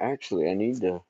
Actually, I need to.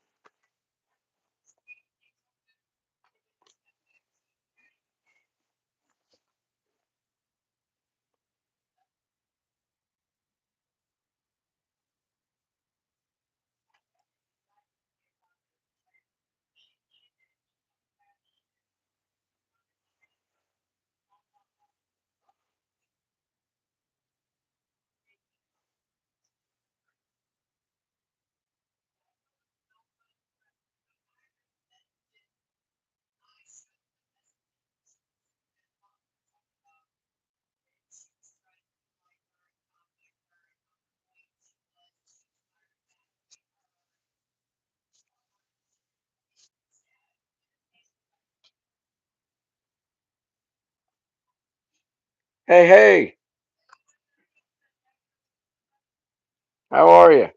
Hey, hey, how are you?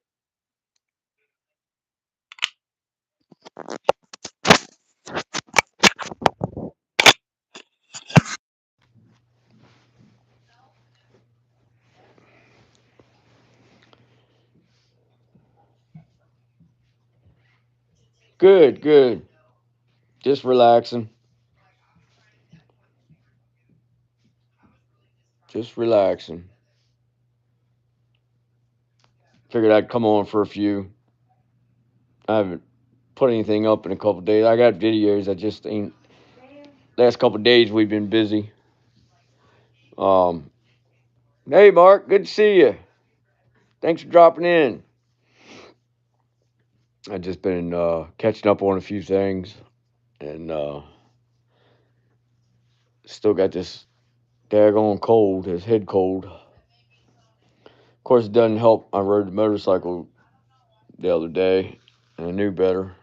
Good, good. Just relaxing. Just relaxing. Figured I'd come on for a few. I haven't put anything up in a couple days. I got videos. I just ain't. Last couple days we've been busy. Um. Hey, Mark. Good to see you. Thanks for dropping in. I just been catching up on a few things, and still got this daggone cold. This head cold. Of course, it doesn't help. I rode the motorcycle the other day, and I knew better.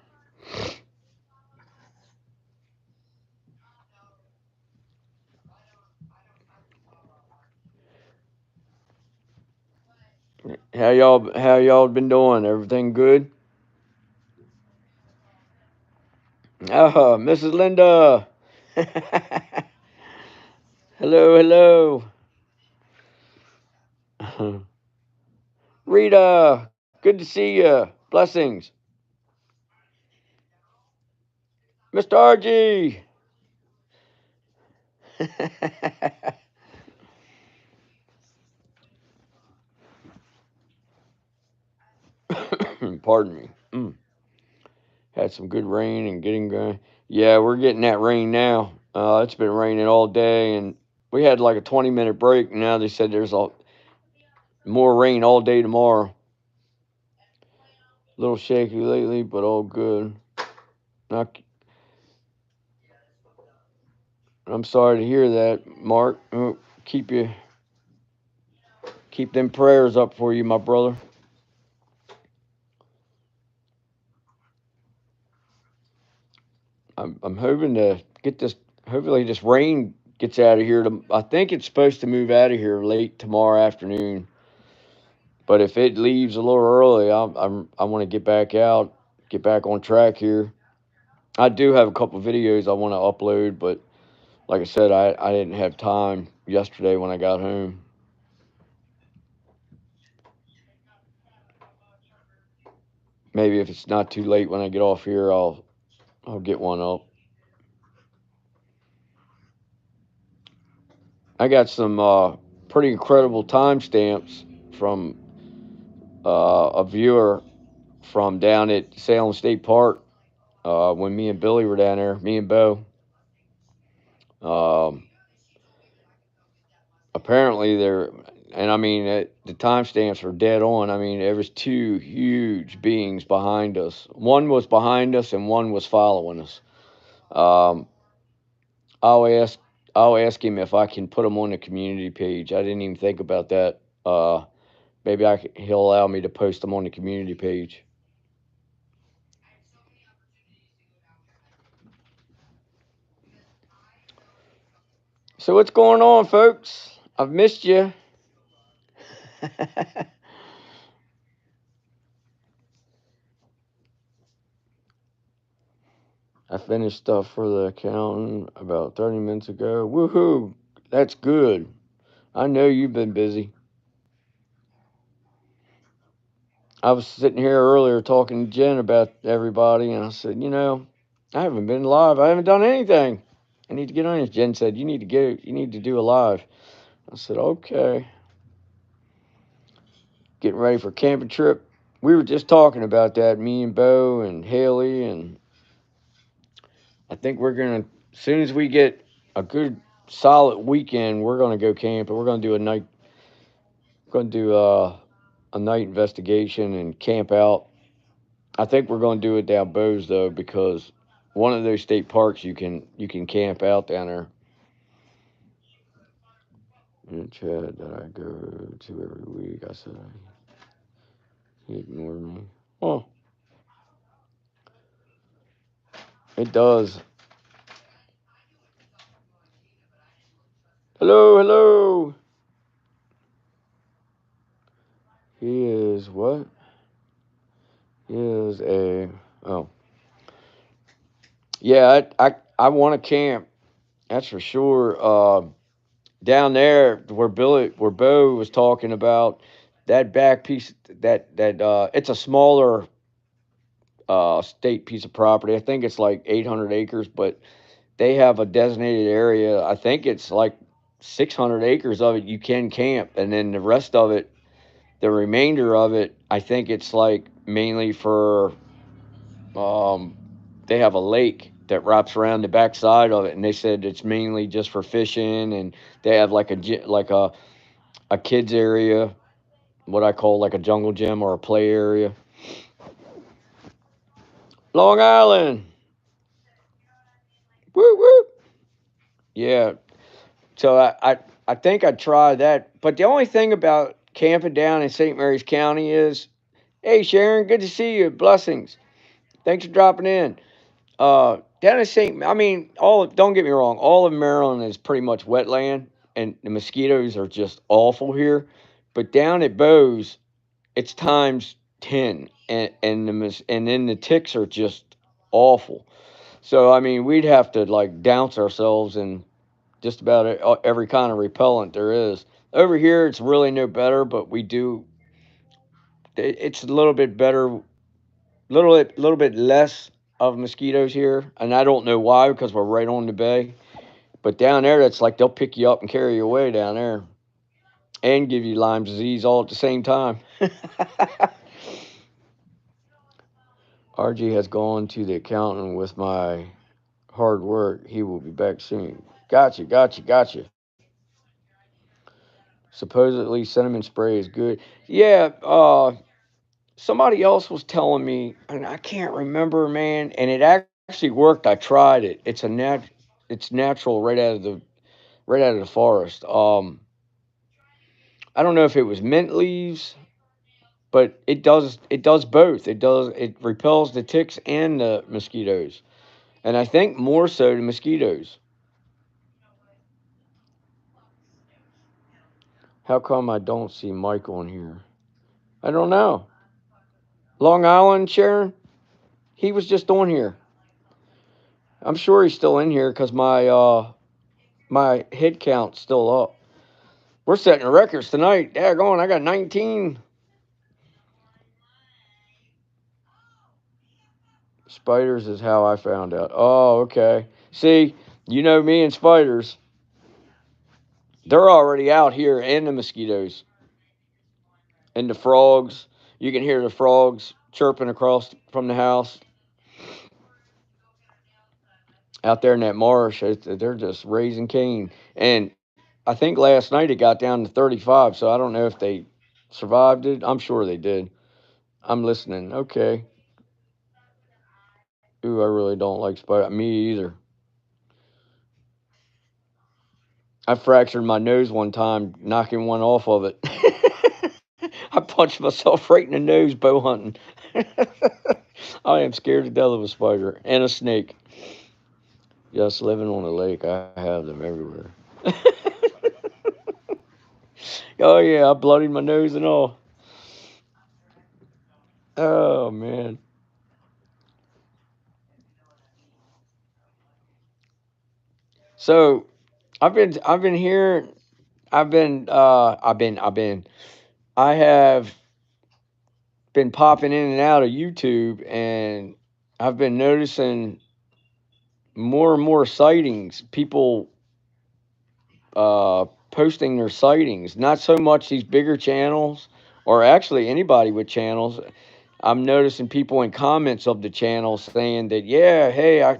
How y'all been doing? Everything good? Oh, Mrs. Linda. Hello, hello. Rita, good to see you. Blessings. Mr. RG. Pardon me. Had some good rain and getting going. Yeah, we're getting that rain now. It's been raining all day, and we had like a 20-minute break. Now they said there's more rain all day tomorrow. A little shaky lately, but all good. Not, I'm sorry to hear that, Mark. Keep you keep them prayers up for you, my brother. I'm hoping to get this. Hopefully, this rain gets out of here. I think it's supposed to move out of here late tomorrow afternoon. But if it leaves a little early, I want to get back out, get back on track here. I do have a couple videos I want to upload, but like I said, I didn't have time yesterday when I got home. Maybe if it's not too late when I get off here, I'll get one up. I got some pretty incredible timestamps from a viewer from down at Salem State Park when me and Billy were down there, me and Bo. Um, Apparently, and I mean, the timestamps are dead on. I mean, there was two huge beings behind us. One was behind us, and one was following us. Um, I'll ask, I'll ask him if I can put them on the community page. I didn't even think about that. Maybe he'll allow me to post them on the community page. So what's going on, folks? I've missed you. I finished stuff for the accountant about 30 minutes ago. Woohoo! That's good. I know you've been busy. I was sitting here earlier talking to Jen about everybody, and I said, I haven't been live. I haven't done anything. I need to get on this. Jen said, you need to get. You need to do a live. I said, okay. Getting ready for camping trip. We were just talking about that, me and Bo and Haley, and I think we're gonna. As soon as we get a good solid weekend, we're gonna go camping. We're gonna do a night. Going to do a night investigation and camp out. I think we're going to do it down Bose though, because one of those state parks you can camp out down there. In Chad that I go to every week. I said he ignored me. Oh, it does. Hello, hello. He is what? He is a oh yeah. I want to camp. That's for sure. Down there where Bo was talking about that back piece that it's a smaller state piece of property. I think it's like 800 acres, but they have a designated area. I think it's like 600 acres of it you can camp, and then the rest of it, the remainder of it, I think it's like mainly for um they have a lake that wraps around the backside of it, and they said it's mainly just for fishing, and they have like a kids area, what I call like a jungle gym or a play area. Long Island, woo woo. Yeah, so I think I'd try that. But the only thing about camping down in St. Mary's County is, hey Sharon, good to see you. Blessings. Thanks for dropping in. Down in St. I mean, don't get me wrong, all of Maryland is pretty much wetland, and the mosquitoes are just awful here. But down at Bose, it's times 10, and then the ticks are just awful. So I mean, we'd have to like douse ourselves in just about every kind of repellent there is. Over here, it's really no better, but we do. It's a little bit better, little bit less of mosquitoes here, and I don't know why because we're right on the bay. But down there, that's like they'll pick you up and carry you away down there, and give you Lyme disease all at the same time. RG has gone to the accountant with my hard work. He will be back soon. Gotcha, gotcha, gotcha. Supposedly cinnamon spray is good. Yeah, somebody else was telling me, and I can't remember, man. And it actually worked. I tried it. It's natural right out of the forest. I don't know if it was mint leaves, but it does both. It repels the ticks and the mosquitoes, and I think more so the mosquitoes. How come I don't see Mike on here? I don't know. Long Island, Sharon. He was just on here. I'm sure he's still in here because my head count's still up. We're setting records tonight. Yeah, going. I got 19 spiders. Is how I found out. Oh, okay. See, you know me and spiders. They're already out here, and the mosquitoes and the frogs. You can hear the frogs chirping across from the house out there in that marsh. They're just raising Cain. And I think last night it got down to 35. So I don't know if they survived it. I'm sure they did. I'm listening. Okay. Ooh, I really don't like spider. Me either. I fractured my nose one time knocking one off of it. I punched myself right in the nose bow hunting. I am scared to death of a spider and a snake. Just living on a lake, I have them everywhere. Oh yeah, I bloodied my nose and all. Oh man. So I've been here. I've been I have been popping in and out of YouTube, and I've been noticing more and more sightings. People posting their sightings. Not so much these bigger channels, or actually anybody with channels. I'm noticing people in comments of the channel saying that, yeah, hey, I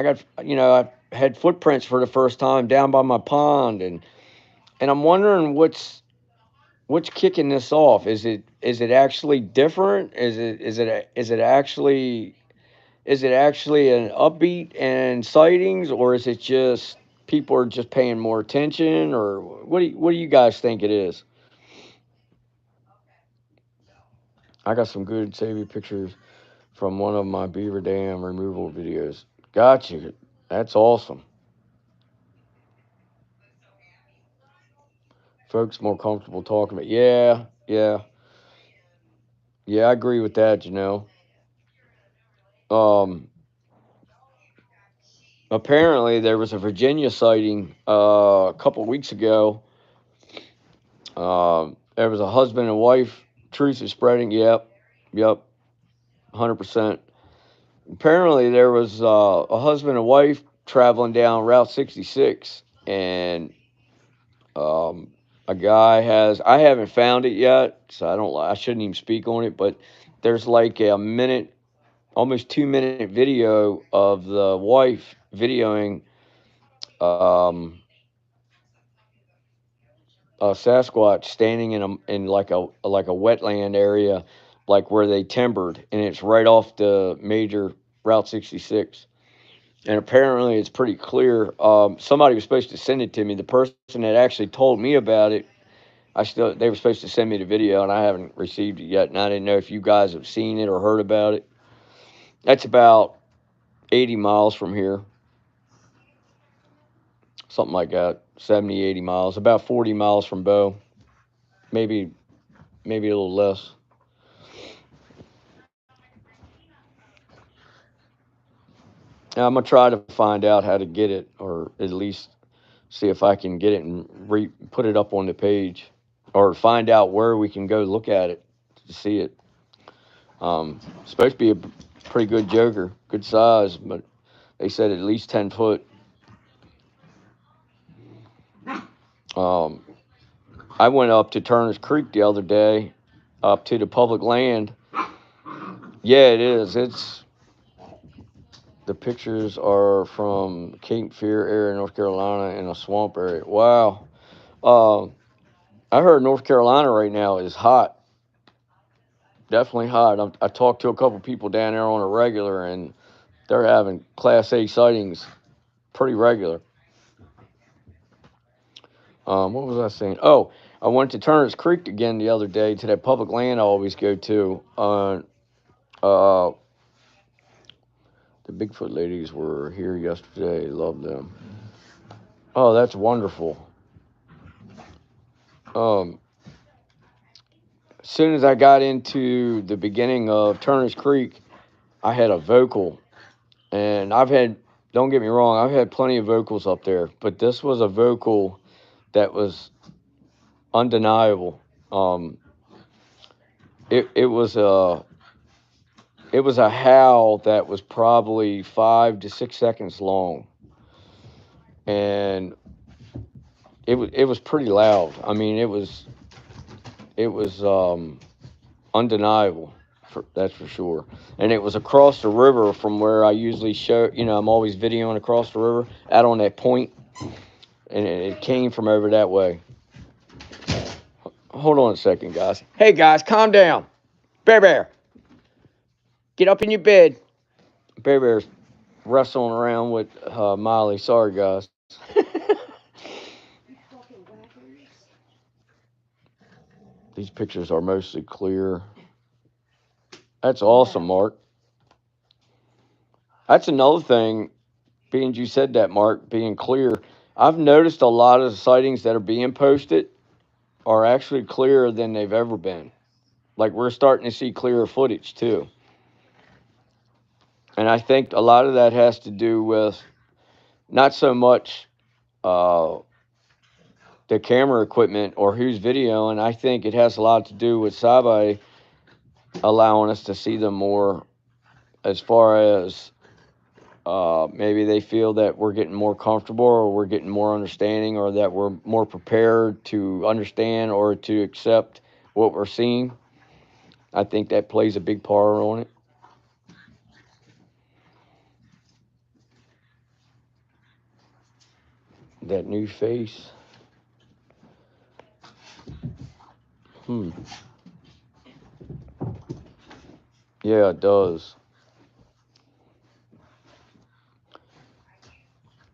got, I had footprints for the first time down by my pond, and I'm wondering what's kicking this off. Is it actually different? Is it actually an upbeat and sightings, or is it just people are just paying more attention, or what do you guys think it is? I got some good savvy pictures from one of my beaver dam removal videos. Got you. That's awesome. Folks more comfortable talking about. Yeah, yeah, yeah. I agree with that. Um, apparently there was a Virginia sighting a couple weeks ago. There was a husband and wife. Truth is spreading. Yep, yep, 100%. Apparently there was a husband and wife traveling down Route 66, and um, a guy has. I haven't found it yet, so I shouldn't even speak on it. But there's like a minute, almost 2 minute video of the wife videoing um, a Sasquatch standing in like a wetland area, like where they timbered, and it's right off the major Route 66. And apparently it's pretty clear. Somebody was supposed to send it to me. The person that actually told me about it, they were supposed to send me the video, and I haven't received it yet. And I didn't know if you guys have seen it or heard about it. That's about 80 miles from here, something like that, 70, 80 miles, about 40 miles from Bow, maybe maybe a little less. And I'm gonna try to find out how to get it, or at least see if I can get it and put it up on the page, or find out where we can go look at it to see it. Supposed to be a pretty good joker, good size, but they said at least 10 foot. Um, I went up to Turner's Creek the other day, up to the public land. Yeah, it is. The pictures are from Cape Fear area, North Carolina, in a swamp area. Wow. Uh, I heard North Carolina right now is hot. Definitely hot. I talked to a couple people down there on a regular, and they're having Class A sightings pretty regular. What was I saying? Oh, I went to Turner's Creek again the other day, to that public land I always go to. Uh, the Bigfoot ladies were here yesterday. Love them. Oh, that's wonderful. Um, as soon as I got into the beginning of Turner's Creek, I had a vocal, and don't get me wrong, I've had plenty of vocals up there, but this was a vocal that was undeniable. Um, it was a howl that was probably 5 to 6 seconds long, and it was pretty loud. I mean, it was undeniable. That's for sure. And it was across the river from where I usually show. I'm always videoing across the river, out on that point, and it came from over that way. Hold on a second, guys. Hey, guys, calm down. Bear, get up in your bed. Bear's wrestling around with Molly. Sorry, guys. These pictures are mostly clear. That's awesome, Mark. That's another thing, being you said that, Mark, being clear. I've noticed a lot of the sightings that are being posted are actually clearer than they've ever been. Like, we're starting to see clearer footage too. And I think a lot of that has to do with not so much uh, the camera equipment or who's videoing. I think it has a lot to do with Sabai allowing us to see them more, as far as maybe they feel that we're getting more comfortable, or we're getting more understanding, or that we're more prepared to understand or to accept what we're seeing. I think that plays a big part on it. That new face. Hmm. Yeah, it does.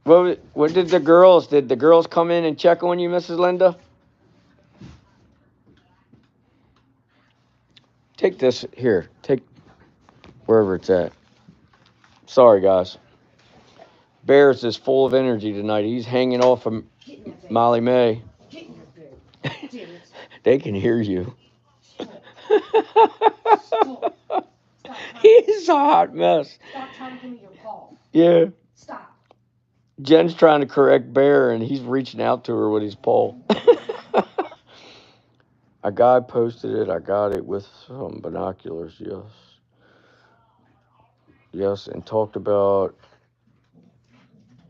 What did the girls? Did the girls come in and check on you, Mrs. Linda? Take this here. Take wherever it's at. Sorry, guys. Bears is full of energy tonight. He's hanging off of Molly May. They can hear you. He's a hot mess. Stop trying to give me your paw. Yeah. Stop. Jen's trying to correct Bear, and he's reaching out to her with his paw. A guy posted it. I got it with some binoculars. Yes. Yes, and talked about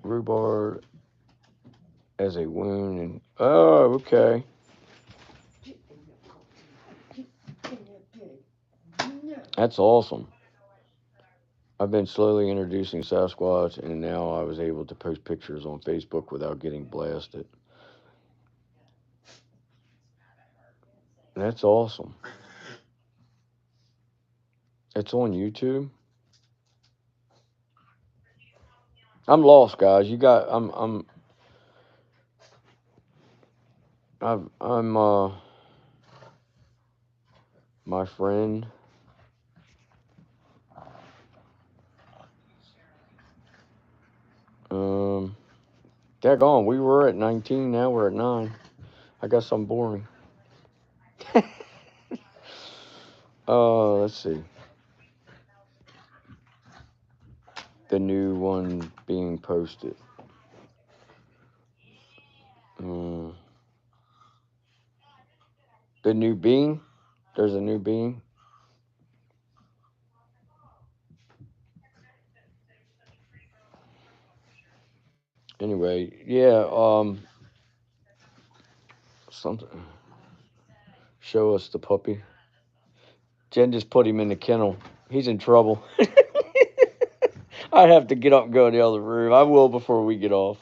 rhubarb as a wound. And oh, okay. That's awesome. I've been slowly introducing Sasquatch, and now I was able to post pictures on Facebook without getting blasted. That's awesome. It's on YouTube. I'm lost, guys. You got. I'm my friend. Um, daggone, we were at 19. Now we're at 9. I guess I'm boring. Let's see. The new one being posted. Um, the new being. There's a new being. Anyway, yeah. Something. Show us the puppy. Jen just put him in the kennel. He's in trouble. I'd have to get up and go in the other room. I will before we get off.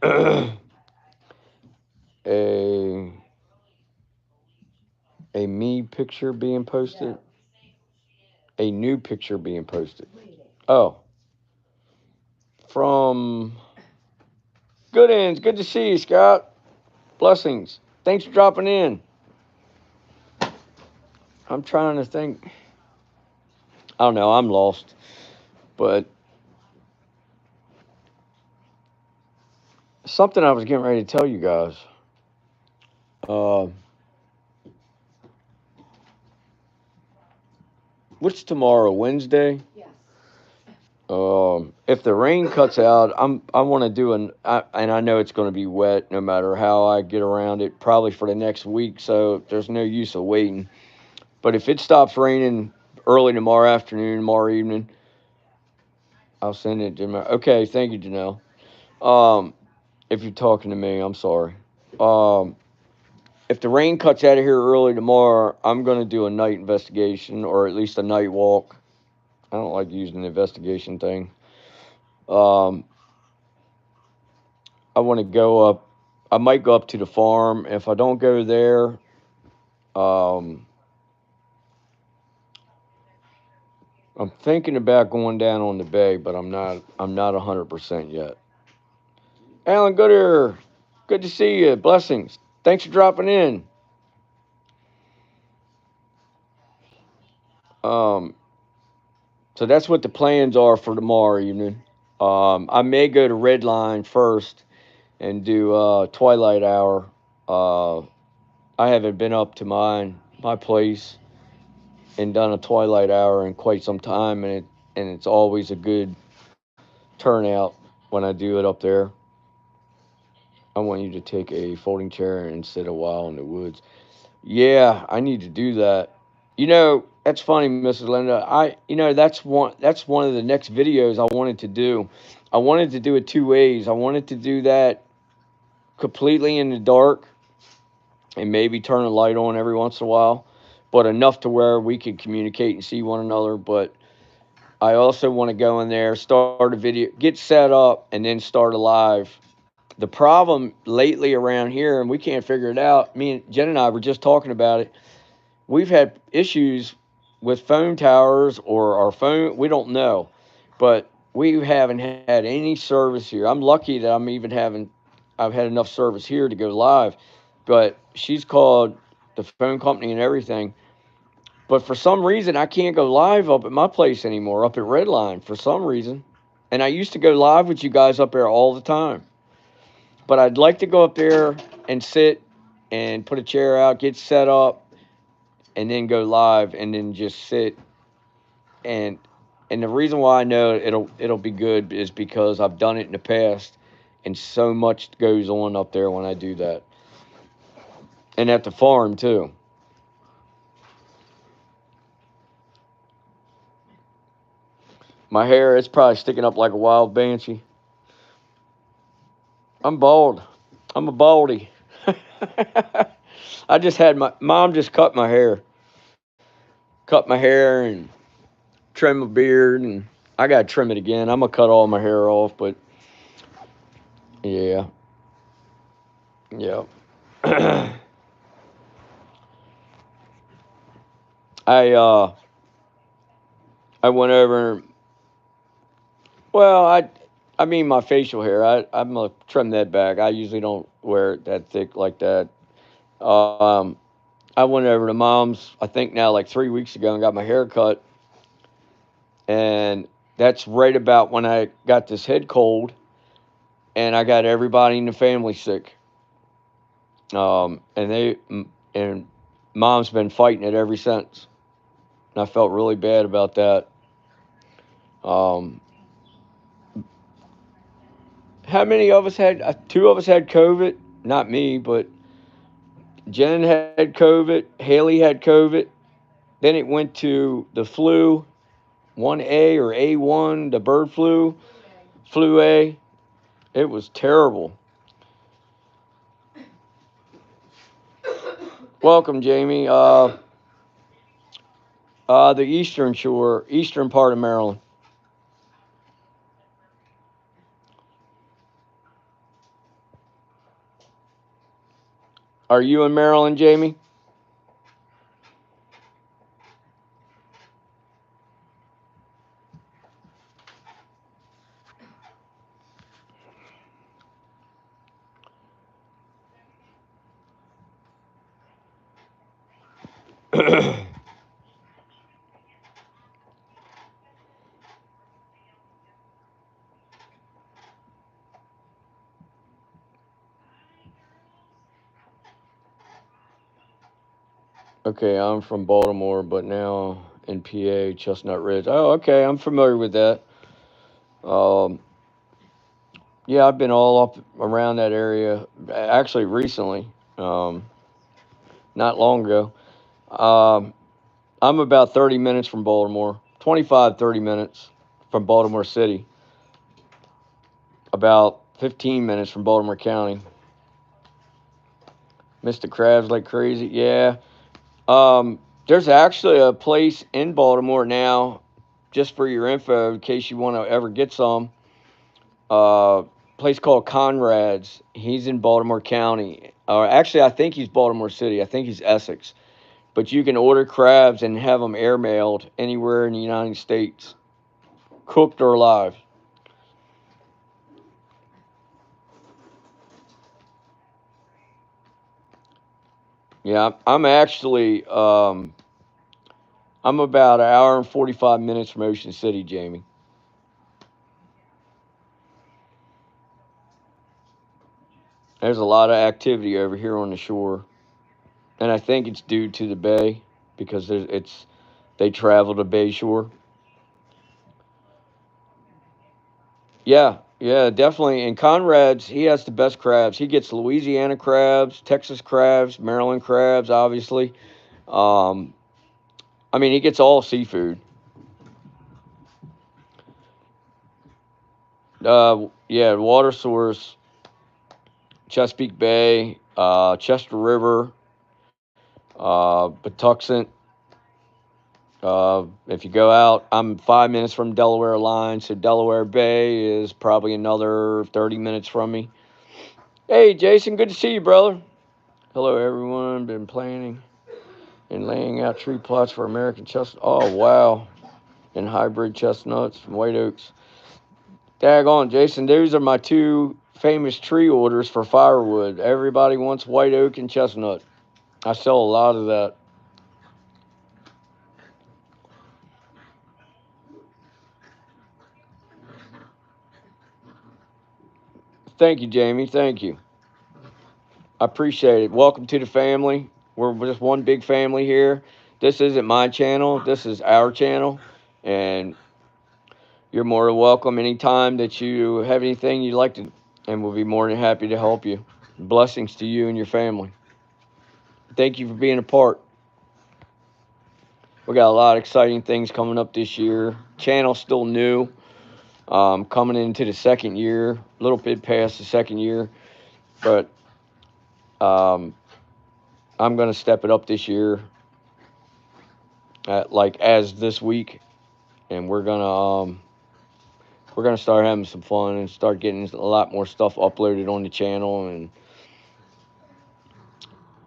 a a me picture being posted. A new picture being posted. Oh, from Good Ends. Good to see you, Scott. Blessings. Thanks for dropping in. I'm trying to think. I don't know. I'm lost. But something I was getting ready to tell you guys. Uh, what's tomorrow? Wednesday? Yes. If the rain cuts out, I want to do and I know it's going to be wet no matter how I get around it, probably for the next week. So there's no use of waiting. But if it stops raining early tomorrow afternoon, tomorrow evening, I'll send it to my. Okay, thank you, Janelle. If you're talking to me, I'm sorry. Um, if the rain cuts out of here early tomorrow, I'm going to do a night investigation, or at least a night walk. I don't like using the investigation thing. Um, I want to go up. I might go up to the farm. If I don't go there, um, I'm thinking about going down on the bay, but I'm not. I'm not 100% yet. Alan Gooder, good to see you. Blessings. Thanks for dropping in. Um, so that's what the plans are for tomorrow evening. I may go to Red Line first and do Twilight Hour. Uh, I haven't been up to my place and done a Twilight Hour in quite some time, and it's always a good turnout when I do it up there. I want you to take a folding chair and sit a while in the woods. Yeah, I need to do that. That's funny, Mrs. Linda. That's one of the next videos I wanted to do. I wanted to do it two ways. I wanted to do that completely in the dark and maybe turn a light on every once in a while, but enough to where we could communicate and see one another. But I also want to go in there, start a video, get set up, and then start a live. The problem lately around here, and we can't figure it out. Me and Jen and I were just talking about it. We've had issues with phone towers or our phone. We don't know, but we haven't had any service here. I'm lucky that I've had enough service here to go live, but she's called the phone company and everything. But for some reason, I can't go live up at my place anymore, up at Redline for some reason. And I used to go live with you guys up there all the time. But I'd like to go up there and sit and put a chair out, get set up, and then go live and then just sit. And and the reason why I know it'll be good is because I've done it in the past, and so much goes on up there when I do that, and at the farm too. My hair it's probably sticking up like a wild banshee. I'm bald. I'm a baldy. I just had my mom just cut my hair, cut my hair and trim my beard, and I gotta trim it again. I'm gonna cut all my hair off, but yeah, yeah. I uh I went over. Well, I mean my facial hair. I'm gonna trim that back. I usually don't wear it that thick like that. Um, I went over to mom's. I think now like 3 weeks ago and got my hair cut, and that's right about when I got this head cold, and I got everybody in the family sick. And mom's been fighting it ever since, and I felt really bad about that. Um, how many of us had? Two of us had COVID. Not me, but Jen had COVID. Haley had COVID. Then it went to the flu, 1A or A1, the bird flu, flu A. It was terrible. Welcome, Jamie. The eastern shore, eastern part of Maryland. Are you in Maryland, Jamie? Okay, I'm from Baltimore, but now in PA, Chestnut Ridge. Oh, okay, I'm familiar with that. Um, yeah, I've been all up around that area. Actually, recently, um, not long ago. Um, I'm about 30 minutes from Baltimore, 25, 30 minutes from Baltimore City, about 15 minutes from Baltimore County. Mr. Crabs like crazy. Yeah. There's actually a place in Baltimore now, just for your info, in case you want to ever get some. Place called Conrad's. He's in Baltimore County. Actually, I think he's Baltimore City. I think he's Essex. But you can order crabs and have them airmailed anywhere in the United States, cooked or alive. Yeah, I'm actually I'm about an hour and 45 minutes from Ocean City, Jamie. There's a lot of activity over here on the shore, and I think it's due to the bay because they travel to Bayshore. Yeah, Yeah, definitely. And Conrad's, he has the best crabs. He gets Louisiana crabs, Texas crabs, Maryland crabs, obviously. Um, I mean, he gets all seafood. Yeah, water source, Chesapeake Bay, Chester River, Patuxent. If you go out, I'm 5 minutes from Delaware line, so Delaware Bay is probably another 30 minutes from me. Hey, Jason, good to see you, brother. Hello, everyone. Been planning and laying out tree plots for American chestnut. Oh, wow. And hybrid chestnuts from white oaks. Daggone, Jason, those are my two famous tree orders for firewood. Everybody wants white oak and chestnut. I sell a lot of that. Thank you, Jamie. Thank you. I appreciate it. Welcome to the family. We're just one big family here. This isn't my channel. This is our channel. And you're more than welcome anytime that you have anything you'd like to, and we'll be more than happy to help you. Blessings to you and your family. Thank you for being a part. We got a lot of exciting things coming up this year. Channel's still new. Coming into the second year, a little bit past the second year, but um, I'm going to step it up this year, like as this week, and we're gonna start having some fun and start getting a lot more stuff uploaded on the channel and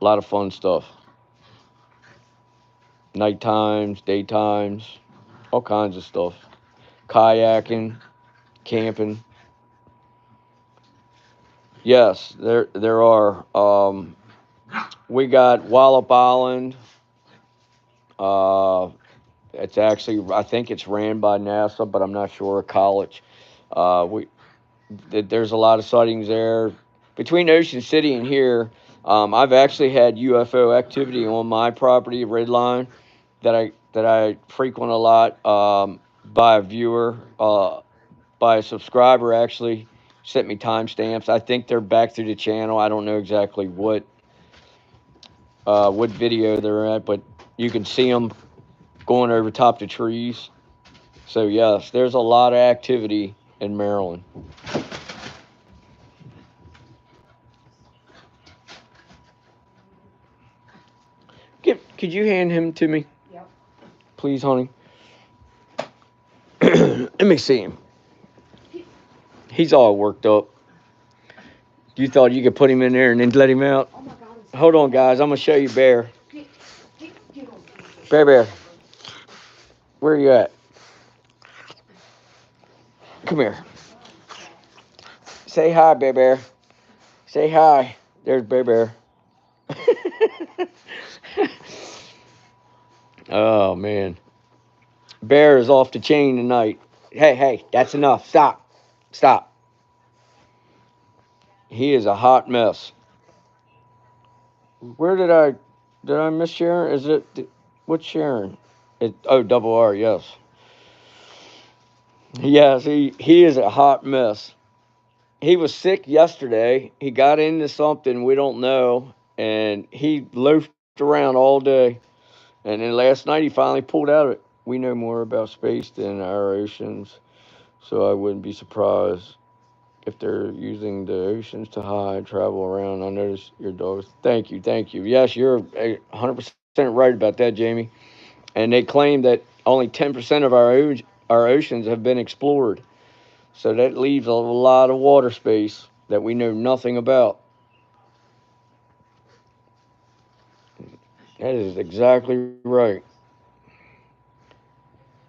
a lot of fun stuff. Night times, daytimes, all kinds of stuff. Kayaking, camping. Yes, there are. We got Wallop Island. Uh, it's actually, I think it's ran by NASA, but I'm not sure. A college. We there's a lot of sightings there between Ocean City and here. I've actually had UFO activity on my property, Red Line, that I frequent a lot. By a viewer, by a subscriber actually sent me timestamps. I think they're back through the channel. I don't know exactly what video they're at, but you can see them going over top the trees. So yes, there's a lot of activity in Maryland. Could you hand him to me? Yep. Please, honey. Let me see him. He's all worked up. You thought you could put him in there and then let him out? Oh my God. Hold on, guys. I'm going to show you Bear. Bear. Where are you at? Come here. Say hi, Bear. Say hi. There's Bear. Oh, man. Bear is off the chain tonight. Hey, that's enough. Stop. He is a hot mess. Where did I miss Sharon? Is it what's Sharon? Double R, yes. Yes, he is a hot mess. He was sick yesterday. He got into something we don't know, and he loafed around all day. And then last night he finally pulled out of it. We know more about space than our oceans, so I wouldn't be surprised if they're using the oceans to hide, travel around. I noticed your dogs. Thank you. Yes, you're 100% right about that, Jamie. And they claim that only 10% of our oceans have been explored. So that leaves a lot of water space that we know nothing about. That is exactly right.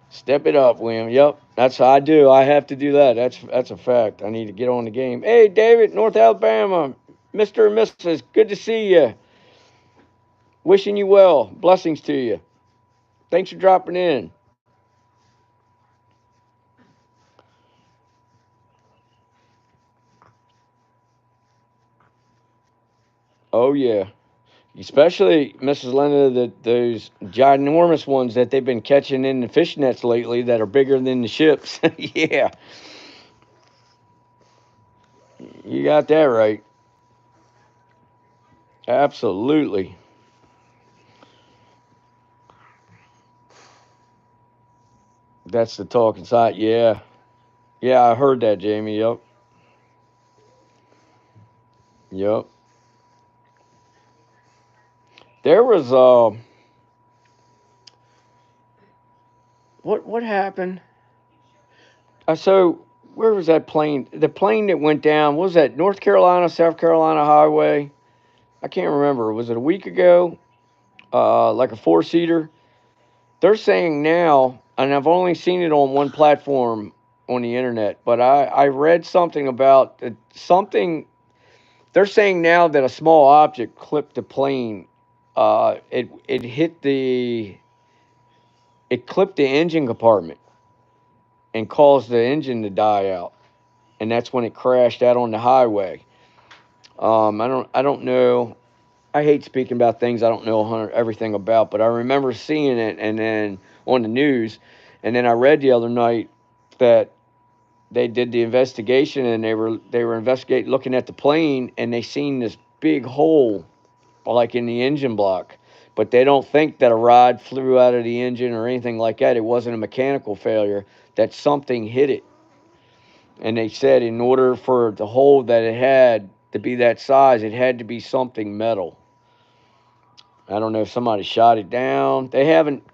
Step it up, William. Yep, that's how I do. I have to do that. That's a fact. I need to get on the game. Hey, David, North Alabama, Mr. and Mrs. Good to see you. Wishing you well. Blessings to you. Thanks for dropping in. Oh yeah, especially Mrs. Linda, those ginormous ones that they've been catching in the fish nets lately that are bigger than the ships. Yeah. You got that right. Absolutely. That's the talk inside. Yeah. Yeah, I heard that, Jamie. Yep. Yep. There was what happened? So where was that plane? The plane that went down, what was that North Carolina, South Carolina highway? I can't remember. Was it a week ago? Like a four-seater. They're saying now, and I've only seen it on one platform on the internet, but I read something about something. They're saying now that a small object clipped the plane. It hit it clipped the engine compartment and caused the engine to die out, and that's when it crashed out on the highway. I don't know. I hate speaking about things I don't know everything about, but I remember seeing it and then on the news, and then I read the other night that they did the investigation and they were investigating looking at the plane and they seen this big hole like in the engine block, but they don't think that a rod flew out of the engine or anything like that. It wasn't a mechanical failure, that something hit it. And they said in order for the hole that it had to be that size, it had to be something metal. I don't know if somebody shot it down. They haven't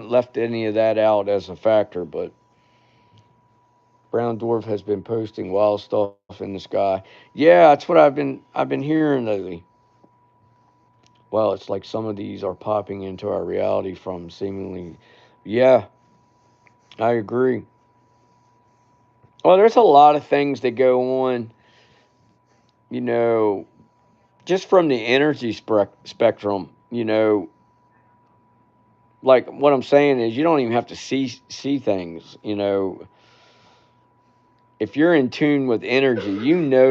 left any of that out as a factor, but brown dwarf has been posting wild stuff in the sky. Yeah, that's what I've been hearing lately. Well, it's like some of these are popping into our reality from seemingly. Yeah, I agree. Well, there's a lot of things that go on, you know, just from the energy spectrum. Like what I'm saying is, you don't even have to see things. If you're in tune with energy,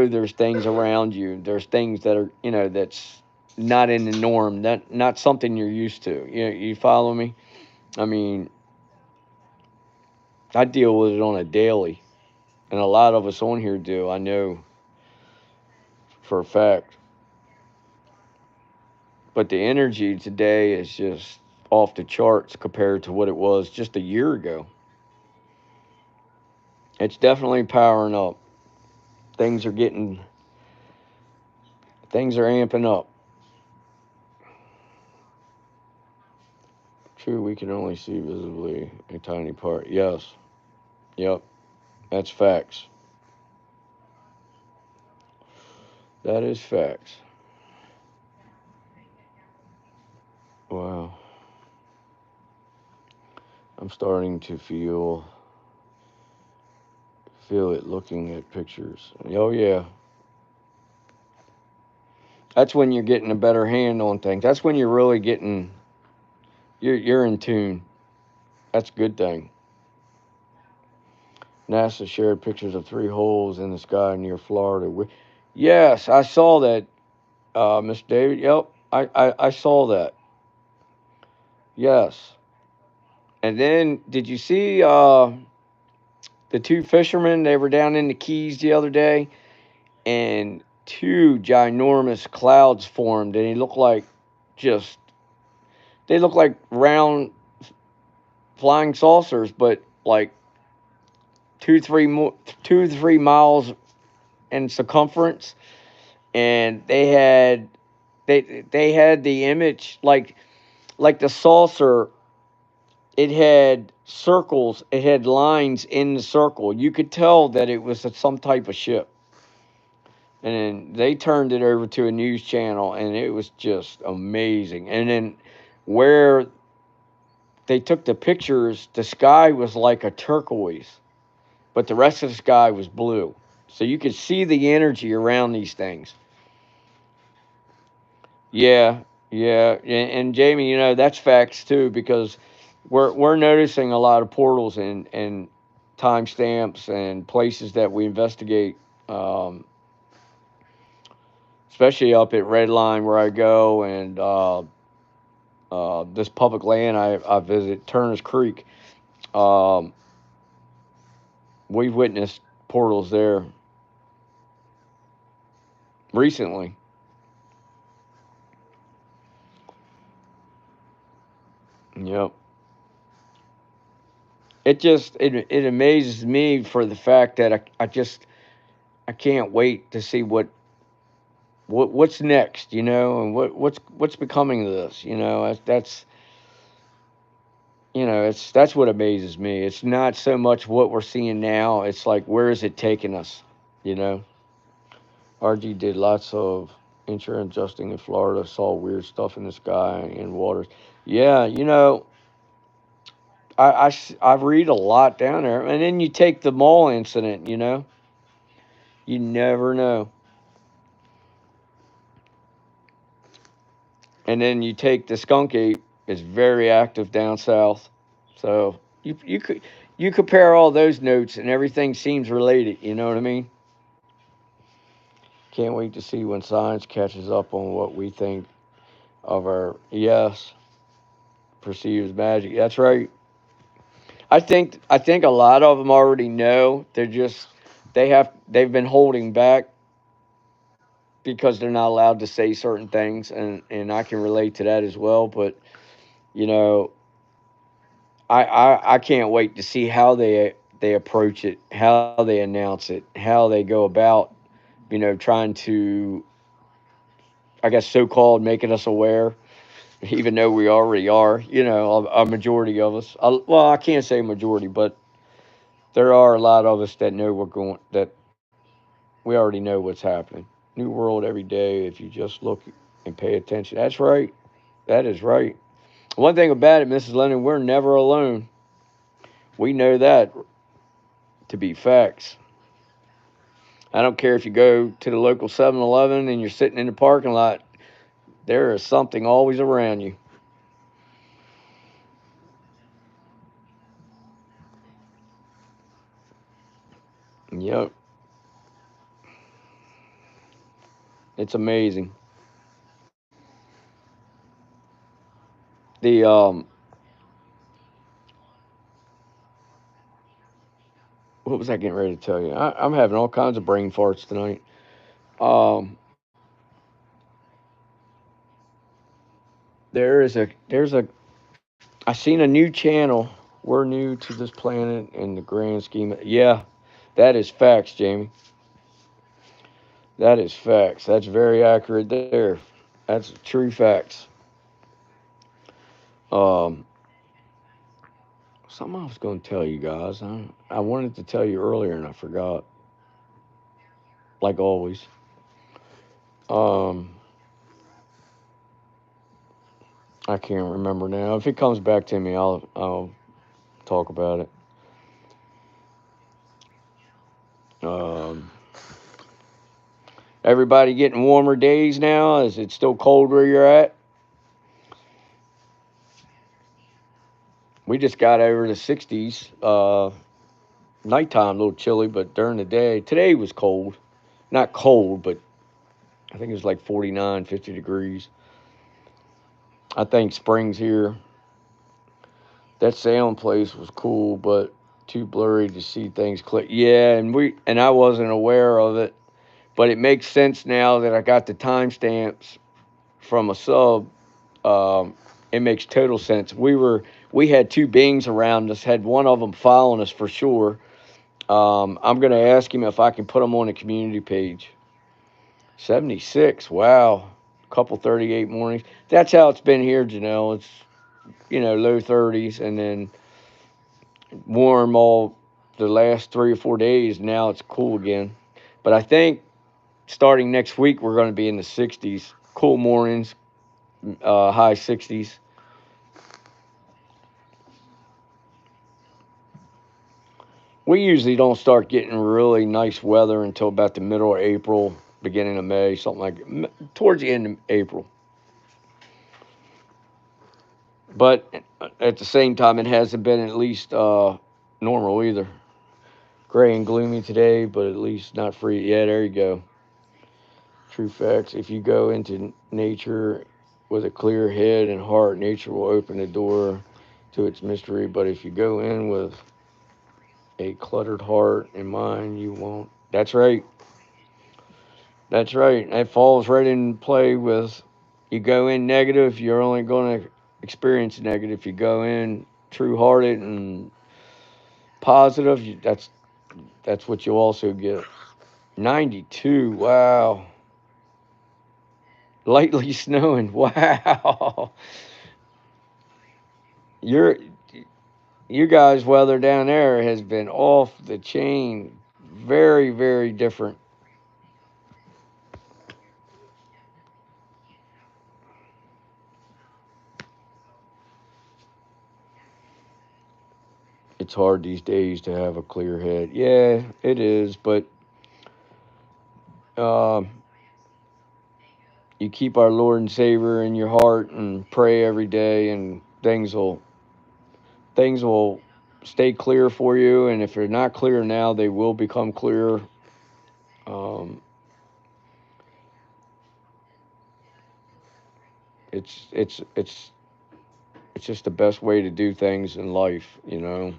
there's things around you. There's things that are, that's not in the norm. That not something you're used to. You follow me? I mean, I deal with it on a daily, and a lot of us on here do. I know for a fact. But the energy today is just off the charts compared to what it was just a year ago. It's definitely powering up. Things are getting, things are amping up. True, we can only see visibly a tiny part. Yes. Yep. That's facts. That is facts. Wow. I'm starting to feel it looking at pictures. Oh yeah. That's when you're getting a better hand on things. That's when you're really getting you're in tune. That's a good thing. NASA shared pictures of three holes in the sky near Florida. Yes, I saw that, Mr. David. Yep, I saw that. Yes. And then, did you see the two fishermen? They were down in the Keys the other day, and two ginormous clouds formed, and just they look like round flying saucers, but like 2 3 miles in circumference, and they had the image like the saucer. It had circles, it had lines in the circle. You could tell that it was some type of ship. And then they turned it over to a news channel, and it was just amazing. And then where they took the pictures, the sky was like a turquoise, but the rest of the sky was blue. So you could see the energy around these things. Yeah, yeah, and Jamie, that's facts too, because we're noticing a lot of portals and timestamps and places that we investigate, um, especially up at Red Line where I go, and this public land I visit, Turner's Creek. Um, we've witnessed portals there. recently. Yep. It amazes me for the fact that I can't wait to see what's next, and what's becoming of this, that's that's what amazes me. It's not so much what we're seeing now. It's like, where is it taking us? You know, RG did lots of insurance adjusting in Florida. Saw weird stuff in the sky and waters. Yeah, I read a lot down there, and then you take the mall incident. You never know. And then you take the skunk ape is very active down south. So you compare all those notes and everything seems related. You know what I mean? Can't wait to see when science catches up on what we think of our perceived magic. That's right. I think a lot of them already know. They've been holding back because they're not allowed to say certain things, and I can relate to that as well. But you know, I can't wait to see how they approach it, how they announce it, how they go about, trying to, I guess, so called making us aware, even though we already are, a majority of us. Well, I can't say majority, but there are a lot of us that know that we already know what's happening. New world every day if you just look and pay attention. That's right. That is right. One thing about it, Mrs. Lennon, we're never alone. We know that to be facts. I don't care if you go to the local 7-Eleven and you're sitting in the parking lot, there is something always around you. Yep. It's amazing. The what was I getting ready to tell you? I'm having all kinds of brain farts tonight. Um, there's a I seen a new channel. We're new to this planet in the grand scheme. Yeah, that is facts, Jamie. That is facts. That's very accurate there. That's true facts. Um, Something I was going to tell you guys. I wanted to tell you earlier and I forgot, like always. Um, I can't remember now. If it comes back to me, I'll talk about it. Um, Everybody getting warmer days now? Is it still cold where you're at? We just got over the 60s. Nighttime a little chilly, but during the day, today was cold. Not cold, but I think it was like 49, 50 degrees. I think spring's here. That sound place was cool, but too blurry to see things clear. Yeah, and I wasn't aware of it, but it makes sense now that I got the timestamps from a sub. Um, it makes total sense. We had two beings around us. Had one of them following us for sure. I'm gonna ask him if I can put him on the community page. 76. Wow. Couple 38 mornings. That's how it's been here, Janelle. It's low 30s and then warm all the last 3 or 4 days. Now it's cool again. But I think starting next week we're going to be in the 60s. Cool mornings, high 60s. We usually don't start getting really nice weather until about the middle of April, beginning of May, something like towards the end of April. But at the same time, it hasn't been at least normal either. Gray and gloomy today, but at least not free. Yeah, there you go. True facts. If you go into nature with a clear head and heart, nature will open the door to its mystery. But if you go in with a cluttered heart and mind, you won't. That's right. That's right. That falls right in play with you go in negative, you're only going to experience negative. You go in true hearted and positive, that's what you also get. 92. Wow. Lightly snowing. Wow. Your you guys' weather down there has been off the chain. Very, very different. It's hard these days to have a clear head. Yeah, it is, but um, you keep our Lord and Savior in your heart and pray every day, and things will stay clear for you. And if they're not clear now, they will become clear. Um, it's it's just the best way to do things in life, you know.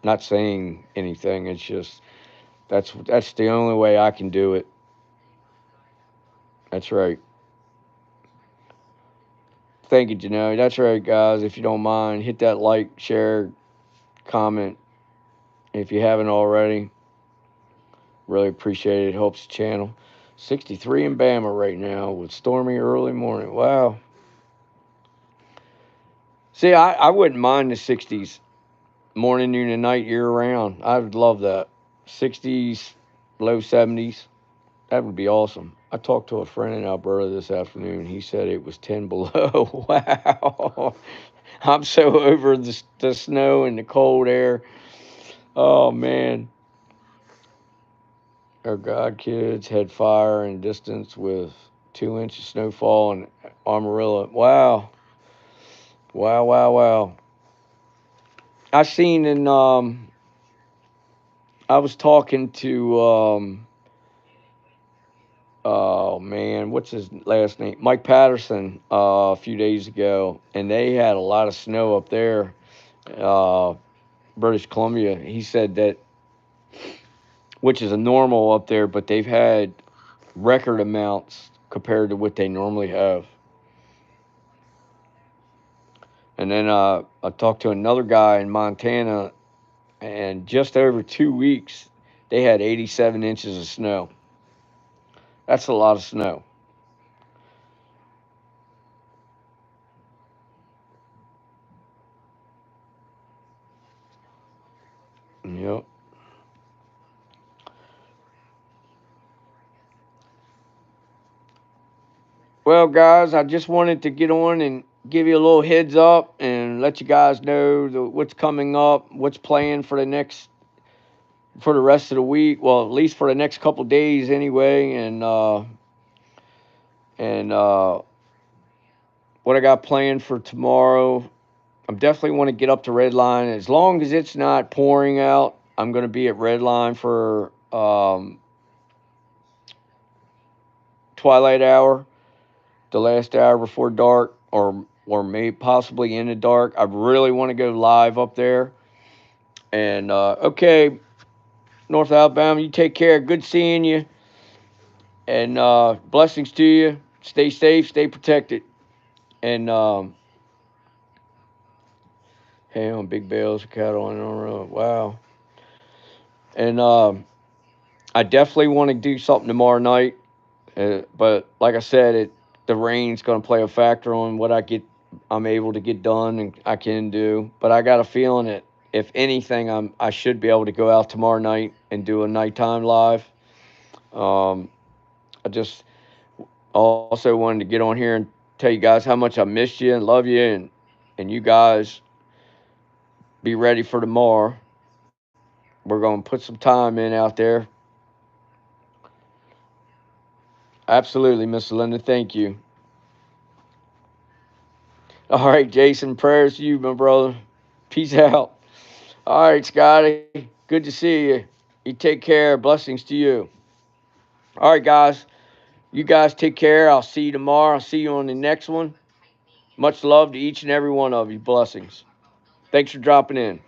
Not saying anything. It's just that's the only way I can do it. That's right. Thank you, Janelle. That's right, guys. If you don't mind, hit that like, share, comment if you haven't already. Really appreciate it. It helps the channel. 63 in Bama right now with stormy early morning. Wow. See, I wouldn't mind the 60s morning, noon, and night year round. I would love that. 60s, low 70s. That would be awesome. I talked to a friend in Alberta this afternoon. He said it was 10 below. Wow. I'm so over the snow and the cold air. Oh, man. Our God kids had fire in distance with 2 inches snowfall in Amarillo. Wow. Wow, wow, wow. I seen in, I was talking to, oh man, what's his last name? Mike Patterson, a few days ago, and they had a lot of snow up there, uh, British Columbia. He said that, which is a normal up there, but they've had record amounts compared to what they normally have. And then I talked to another guy in Montana, and just over 2 weeks, they had 87 inches of snow. That's a lot of snow. Yep. Well, guys, I just wanted to get on and give you a little heads up and let you guys know what's coming up, what's planned for the rest of the week. Well, at least for the next couple days anyway, and what I got planned for tomorrow. I definitely want to get up to Red Line as long as it's not pouring out. I'm going to be at Red Line for twilight hour, the last hour before dark, or maybe possibly in the dark. I really want to go live up there. And okay, North Alabama, you take care. Good seeing you, and blessings to you. Stay safe, stay protected, and hey, on big bales of cattle on the road. Wow. And I definitely want to do something tomorrow night. But like I said, the rain's going to play a factor on what I'm able to get done and I can do. But I got a feeling that if anything, I should be able to go out tomorrow night and do a nighttime live. Um, I just also wanted to get on here and tell you guys how much I missed you and love you, and you guys be ready for tomorrow. We're going to put some time in out there. Absolutely, Miss Linda. Thank you. All right, Jason. Prayers to you, my brother. Peace out. All right, Scotty. Good to see you. You take care. Blessings to you. All right, guys. You guys take care. I'll see you tomorrow. I'll see you on the next one. Much love to each and every one of you. Blessings. Thanks for dropping in.